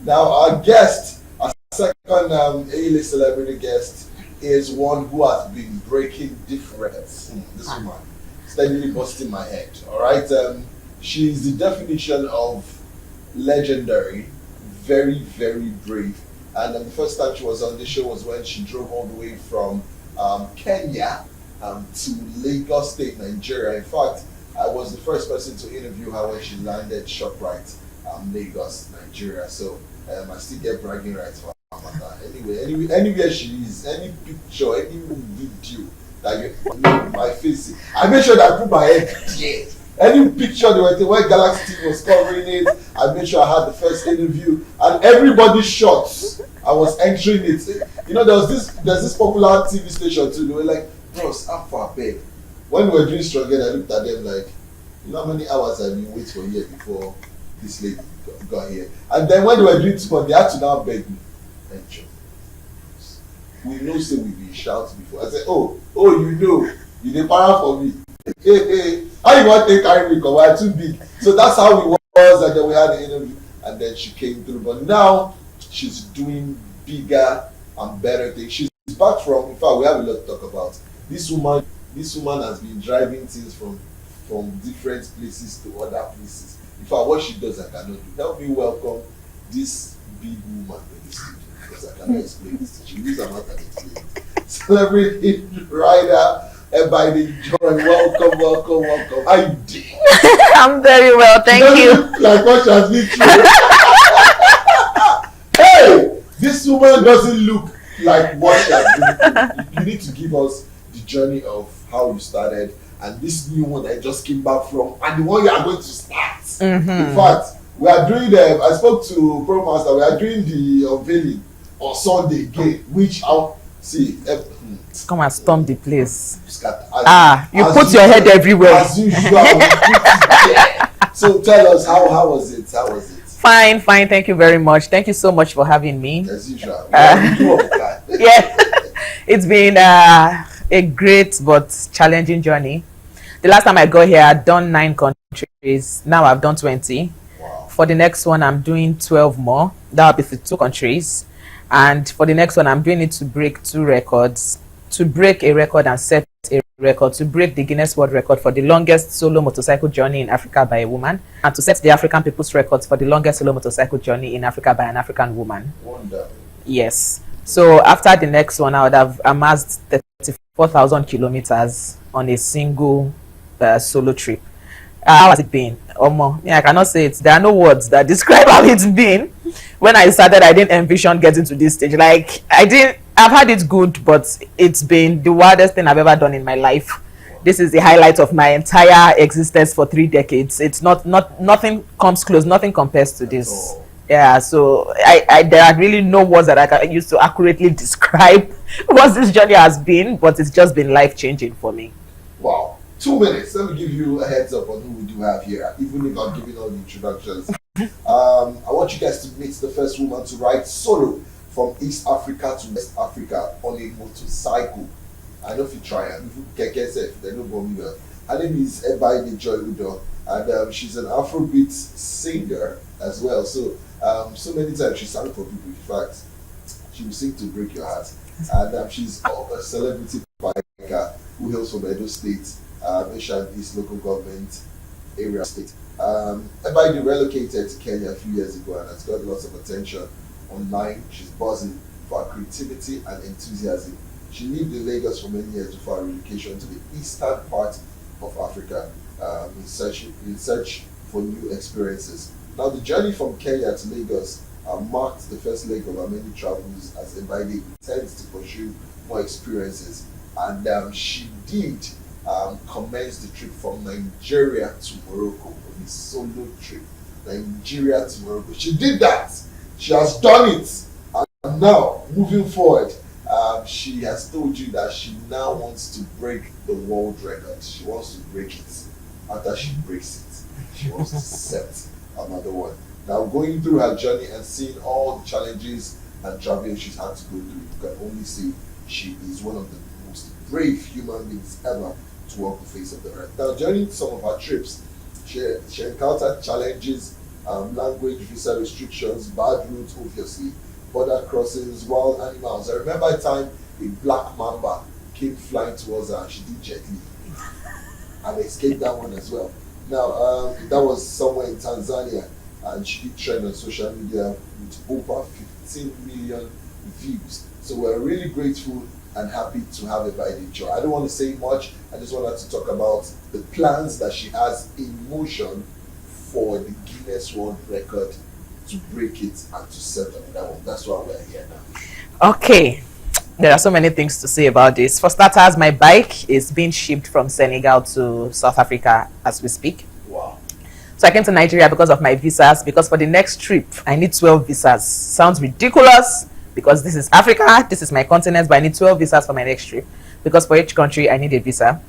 Now, our second A-list celebrity guest, is one who has been breaking different records. This woman, steadily busting my head. All right, she's the definition of legendary, very, very brave. And the first time she was on the show was when she drove all the way from Kenya to Lagos State, Nigeria. In fact, I was the first person to interview her when she landed ShopRite, Lagos, Nigeria. So I still get bragging rights for her. Anyway, anywhere she is, any picture, any video that you know my face, I make sure that I put my head there. Any picture they were taking when Galaxy TV was covering it, I made sure I had the first interview, and everybody shot. I was entering it. You know, there's this popular TV station too. They were like, "Bros, I'm far babe." When we were doing Strong, I looked at them like, "You know how many hours I've been waiting for here before this lady got here?" And then when they were doing too much, they had to now beg me, "Enter. We know say we've been shouting before." I said, "Oh, you know, you dey para for me." Hey, how you want to carry me? Because we're too big. So that's how we was, and then we had an interview, and then she came through. But now she's doing bigger and better things. She's back from. In fact, we have a lot to talk about. This woman has been driving things from different places to other places. In fact, what she does, I cannot do. Help me welcome this big woman in this studio, because I cannot explain this. She leaves her mouth and explain it. Celebrity rider. Ebaide Joy, welcome. How you doing? I'm very well, thank you. Like what she has been through. Hey, this woman doesn't look like what she has been through. You need to give us the journey of how you started and this new one that just came back from, and the one you are going to start. In fact, we are doing I spoke to Pro Master. We are doing the unveiling on Sunday again, which I'll see. Come and storm the place. You put usual, your head everywhere. As usual. So tell us, how was it? How was it? Fine. Thank you very much. Thank you so much for having me. As usual. Yeah. It's been a great but challenging journey. The last time I got here, I'd done 9 countries. Now I've done 20. Wow. For the next one, I'm doing 12 more. That'll be for 2 countries. And for the next one, I'm doing it to break 2 records. To break a record and set a record, to break the Guinness World Record for the longest solo motorcycle journey in Africa by a woman, and to set the African People's Records for the longest solo motorcycle journey in Africa by an African woman. Wonderful. Yes. So after the next one, I would have amassed 34,000 kilometers on a single solo trip. How has it been? I cannot say it. There are no words that describe how it's been. When I started, I didn't envision getting to this stage. Like, I've had it good, but it's been the wildest thing I've ever done in my life. This is the highlight of my entire existence for 3 decades. It's nothing comes close, nothing compares to this. Yeah, so there are really no words that I can use to accurately describe what this journey has been, but it's just been life-changing for me. Wow. 2 minutes. Let me give you a heads up on who we do have here, even if I'm giving all the introductions. I want you guys to meet the first woman to ride solo from East Africa to West Africa on a motorcycle. I know if you try and if you get yourself, they know about me well. Her name is Ebaide Joy, and she's an Afrobeat singer as well. So so many times she sang for people. In fact, she will sing to break your heart. And she's a celebrity biker who hails from Edo State, Asian East local government area state. Ebaide relocated to Kenya a few years ago and has got lots of attention online. She's buzzing for her creativity and enthusiasm. She lived in Lagos for many years before her relocation to the eastern part of Africa in search for new experiences. Now, the journey from Kenya to Lagos marked the first leg of her many travels as Ebaide intends to pursue more experiences. And she did commence the trip from Nigeria to Morocco, on a solo trip. Nigeria to Morocco. She did that. She has done it. And now, moving forward, she has told you that she now wants to break the world record. She wants to break it. After she breaks it, she wants to set another one. Now, going through her journey and seeing all the challenges and travails she's had to go through, you can only say she is one of the most brave human beings ever to walk the face of the earth. Now, during some of her trips, she encountered challenges language, visa restrictions, bad routes, obviously, border crossings, wild animals. I remember a time a black mamba came flying towards her and she did jet li and escaped that one as well. Now, that was somewhere in Tanzania and she did trend on social media with over 15 million views. So we're really grateful and happy to have Ebaide join. I don't want to say much. I just want her to talk about the plans that she has in motion for the Guinness World Record to break it and to set up that one. That's why we're here now. Okay. There are so many things to say about this. For starters, my bike is being shipped from Senegal to South Africa as we speak. Wow. So I came to Nigeria because of my visas, because for the next trip, I need 12 visas. Sounds ridiculous because this is Africa, this is my continent, but I need 12 visas for my next trip because for each country, I need a visa.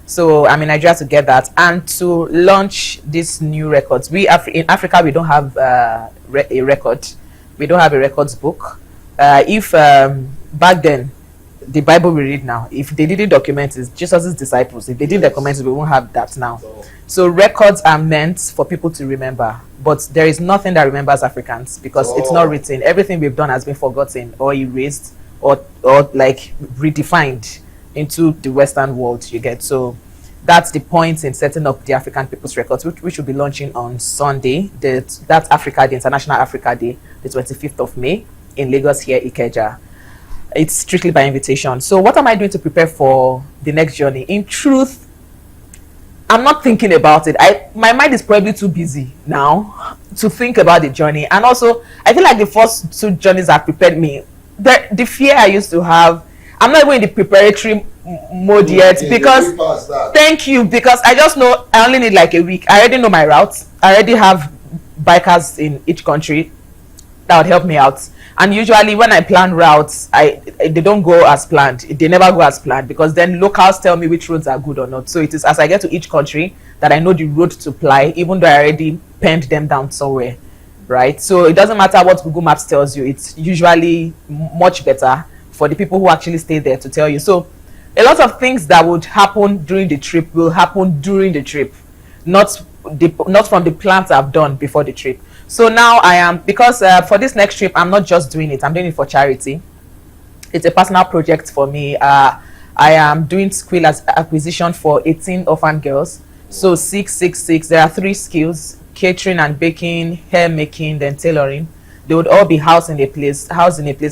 So I'm in Nigeria to get that and to launch these new records. In Africa, we don't have a record. We don't have a records book. If back then, the Bible we read now, if they didn't document it, Jesus' disciples, if they didn't document it, we won't have that now. So records are meant for people to remember, but there is nothing that remembers Africans because it's not written. Everything we've done has been forgotten or erased or like redefined into the Western world, you get. So that's the point in setting up the African People's Records, which will be launching on Sunday. That's Africa Day, International Africa Day, the 25th of May in Lagos here, Ikeja. It's strictly by invitation. So what am I doing to prepare for the next journey? In truth, I'm not thinking about it. My mind is probably too busy now to think about the journey. And also, I feel like the first two journeys have prepared me. The fear I used to have, I'm not even in the preparatory mode yet because thank you, because I just know I only need like a week. I already know my routes. I already have bikers in each country that would help me out. And usually when I plan routes, they don't go as planned. They never go as planned because then locals tell me which roads are good or not. So it is as I get to each country that I know the road to apply, even though I already penned them down somewhere, right? So it doesn't matter what Google Maps tells you. It's usually much better for the people who actually stay there to tell you. So a lot of things that would happen during the trip will happen during the trip, not from the plans I've done before the trip. So now I am, because for this next trip, I'm not just doing it, I'm doing it for charity. It's a personal project for me. I am doing skill acquisition for 18 orphan girls. So 666, there are 3 skills: catering and baking, hair making, then tailoring. They would all be housed in a place.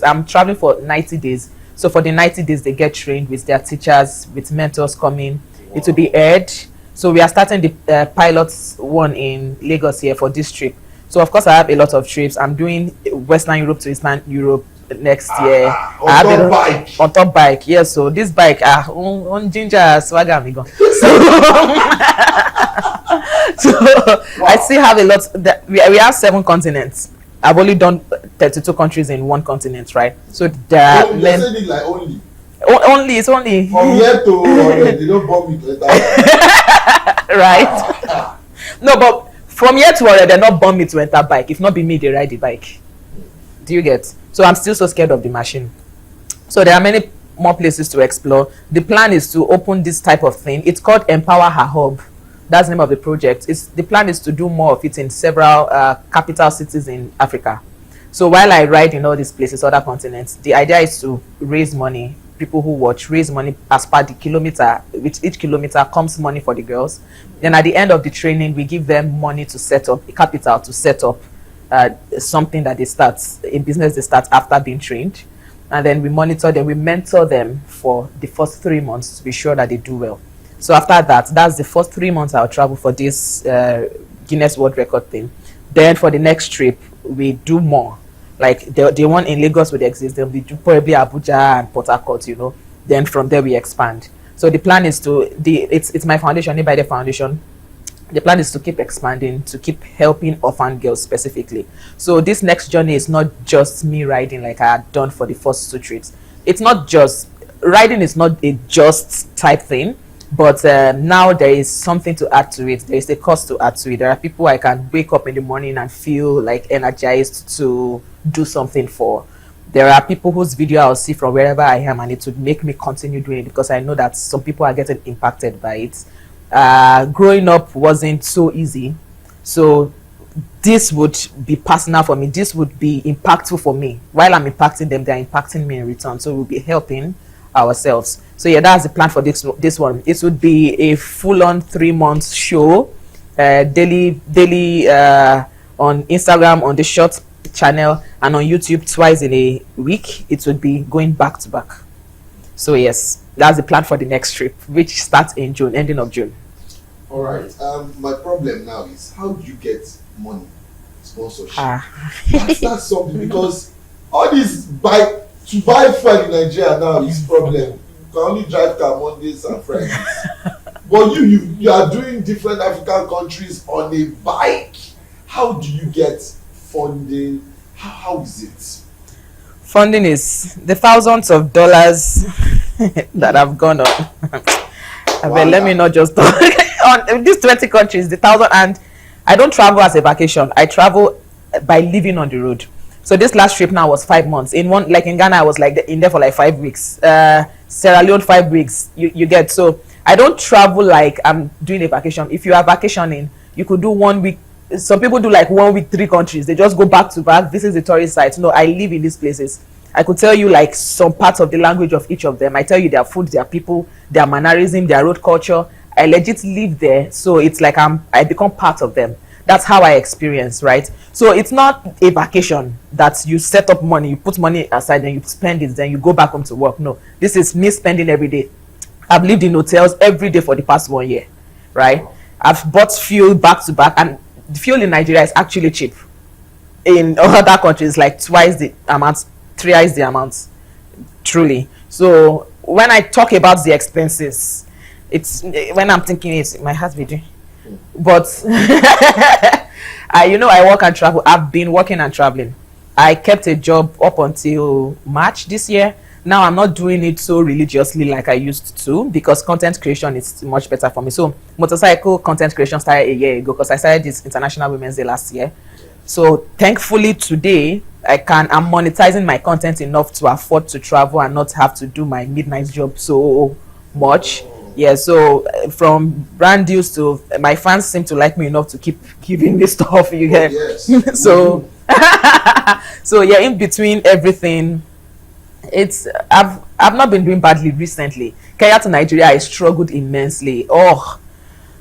I'm traveling for 90 days. So for the 90 days, they get trained with their teachers, with mentors coming. Wow. It will be aired. So we are starting the pilot one in Lagos here for this trip. So of course I have a lot of trips. I'm doing Western Europe to Eastern Yerope next year. On top bike. Yes, yeah, so this bike on ginger swagger amigo. So, wow. I still have a lot we have 7 continents. I've only done 32 countries in one continent, right? So there are it's only from here to they don't bomb me to right. No, but from here to where they're not bomb me to enter bike. If not be me, they ride the bike. Do you get? So I'm still so scared of the machine. So there are many more places to explore. The plan is to open this type of thing. It's called Empower Her Hub. That's the name of the project. The plan is to do more of it in several capital cities in Africa. So while I ride in all these places, other continents, the idea is to raise money. People who watch raise money as per the kilometer. With each kilometer comes money for the girls. Then at the end of the training, we give them money to set up, capital to set up something that they start, a business they start after being trained. And then we monitor them, we mentor them for the first 3 months to be sure that they do well. So after that, that's the first 3 months I'll travel for this Guinness World Record thing. Then for the next trip, we do more. Like the one in Lagos would exist, then we do probably Abuja and Port Harcourt, you know. Then from there we expand. So the plan is it's my foundation, Ebaide Foundation. The plan is to keep expanding, to keep helping orphan girls specifically. So this next journey is not just me riding like I had done for the first 2 trips. It's not just riding, is not a just type thing, but now there is something to add to it. There is a cost to add to it. There are people I can wake up in the morning and feel like energized to do something for. There are people whose video I'll see from wherever I am, and it would make me continue doing it because I know that some people are getting impacted by it. Growing up wasn't so easy, so this would be personal for me, this would be impactful for me. While I'm impacting them, they're impacting me in return, so we'll be helping ourselves. So yeah, that's the plan for this one. It would be a full-on 3 months show, daily on Instagram, on the short channel, and on YouTube twice in a week. It would be going back to back. So yes, that's the plan for the next trip, which starts in June, ending of June. All right. My problem now is, how do you get money sponsorship? That's something, because all these to buy fuel in Nigeria now is problem. You can only drive car Mondays and Fridays. But you are doing different African countries on a bike. How do you get funding? How is it? Funding is the thousands of dollars that have gone on. But let me not just talk on these 20 countries, the thousand. And I don't travel as a vacation. I travel by living on the road. So this last trip now was 5 months. In Ghana, I was in there for like 5 weeks. Sierra Leone, 5 weeks. You get. So I don't travel like I'm doing a vacation. If you are vacationing, you could do 1 week. Some people do like 1 week, 3 countries. They just go back to back. This is the tourist sites. No, I live in these places. I could tell you like some parts of the language of each of them. I tell you their food, their people, their mannerism, their road culture. I legit live there. So it's like I become part of them. That's how I experience, right? So it's not a vacation that you set up money, you put money aside, then you spend it, then you go back home to work. No, this is me spending every day. I've lived in hotels every day for the past 1 year, right? I've bought fuel back to back, and the fuel in Nigeria is actually cheap. In other countries, like twice the amount, thrice the amount, truly. So when I talk about the expenses, it's when I'm thinking it, my heart beating. But I work and travel. I've been working and traveling. I kept a job up until March this year. Now I'm not doing it so religiously like I used to, because content creation is much better for me. So motorcycle content creation started a year ago, because I started this International Women's Day last year. So thankfully today I'm monetizing my content enough to afford to travel and not have to do my midnight job so much. Yeah, so from brand deals to my fans seem to like me enough to keep giving me stuff. You get. Yes. So so yeah, in between everything, I've not been doing badly recently. Kenya to Nigeria, I struggled immensely. Oh,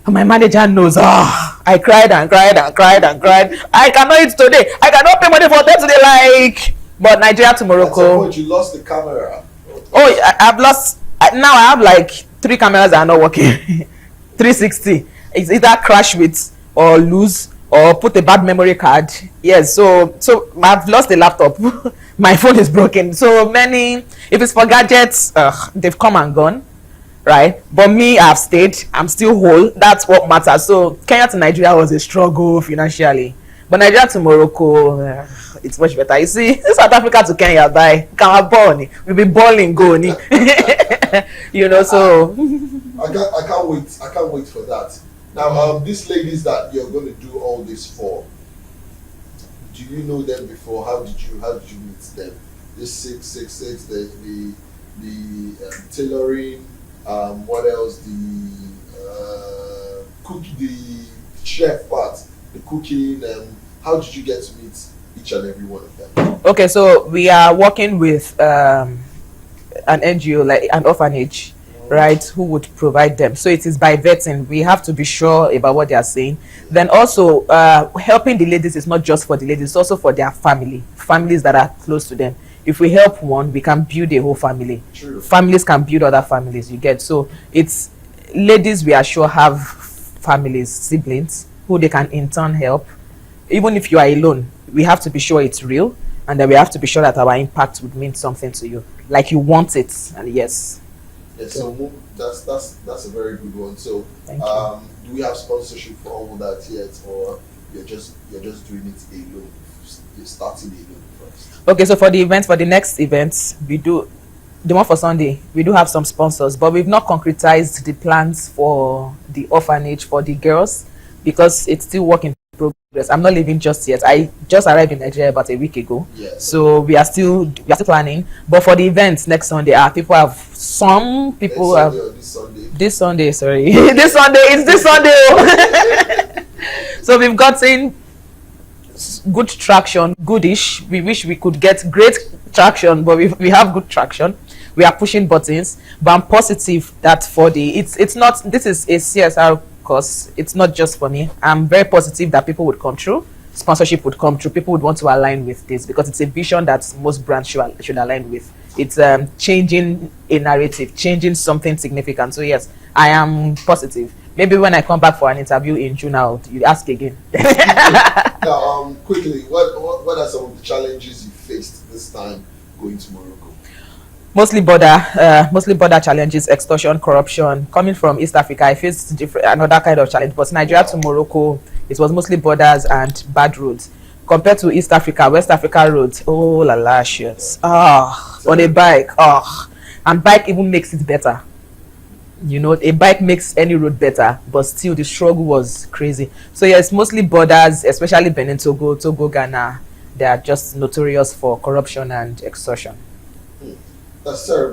my manager knows. I cried and cried and cried and cried. I cannot eat today. I cannot pay money for them today. Like, but Nigeria to Morocco. At some point you lost the camera. Oh, I've lost. Now I have like 3 cameras that are not working. 360. It's either crash with or lose or put a bad memory card. Yes, so I've lost the laptop. My phone is broken. So many, if it's for gadgets, they've come and gone, right? But me, I've stayed. I'm still whole. That's what matters. So Kenya to Nigeria was a struggle financially, but Nigeria to Morocco, it's much better. You see, South Africa to Kenya, we'll be balling going. So I can't wait. I can't wait for that. Now, these ladies that you're going to do all this for, do you know them before? How did you meet them? This 666, the tailoring, what else? The the chef part, the cooking. How did you get to meet each and every one of them? Okay, so we are working with an NGO, like an orphanage, right, who would provide them. So it is by vetting. We have to be sure about what they are saying. Then also helping the ladies is not just for the ladies, it's also for their families that are close to them. If we help one, we can build a whole family. True. Families can build other families, you get. So it's ladies we are sure have families, siblings, who they can in turn help. Even if you are alone, we have to be sure it's real, and then we have to be sure that our impact would mean something to you, like you want it. And yes. Yeah, so that's a very good one. So do we have sponsorship for all that yet, or you're just doing it alone? You're starting alone first. Okay, so for the next event, we do the one for Sunday. We do have some sponsors, but we've not concretized the plans for the orphanage for the girls, because it's still work in progress. I'm not leaving just yet. I just arrived in Nigeria about a week ago. Yes. So we are still planning. But for the events next Sunday, some people have this Sunday, sorry. This Sunday. So we've gotten good traction, goodish. We wish we could get great traction, but we have good traction. We are pushing buttons, but I'm positive that for the it's not, this is a CSR course. It's not just for me. I'm very positive that people would come through, sponsorship would come through, people would want to align with this because it's a vision that most brands should align with. It's changing a narrative, changing something significant. So yes, I am positive. Maybe when I come back for an interview in June, you ask again. Now, quickly, what are some of the challenges you faced this time going to Morocco? Mostly border challenges, extortion, corruption. Coming from East Africa, I faced another kind of challenge. But Nigeria to Morocco, it was mostly borders and bad roads. Compared to East Africa, West Africa roads, oh la la shit. On a bike, and bike even makes it better. You know, a bike makes any road better, but still the struggle was crazy. So yes, mostly borders, especially Benin, Togo, Ghana. They are just notorious for corruption and extortion. That's terrible.